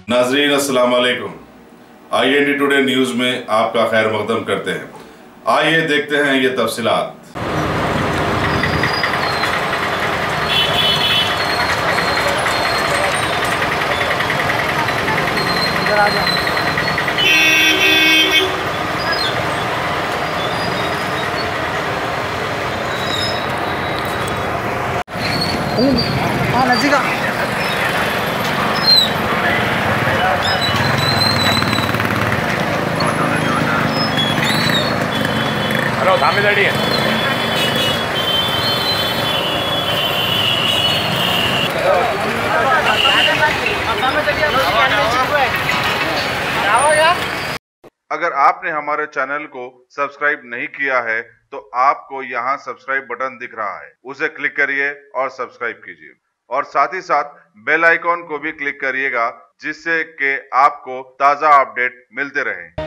नाजरीन अस्सलाम वालेकुम। IND टुडे न्यूज़ में आपका खैर मकदम करते हैं। आइए देखते हैं ये तफसीलात। नजीका हेलो थामे रेडी है। अगर आपने हमारे चैनल को सब्सक्राइब नहीं किया है तो आपको यहाँ सब्सक्राइब बटन दिख रहा है, उसे क्लिक करिए और सब्सक्राइब कीजिए और साथ ही साथ बेल आइकॉन को भी क्लिक करिएगा जिससे कि आपको ताज़ा अपडेट मिलते रहें।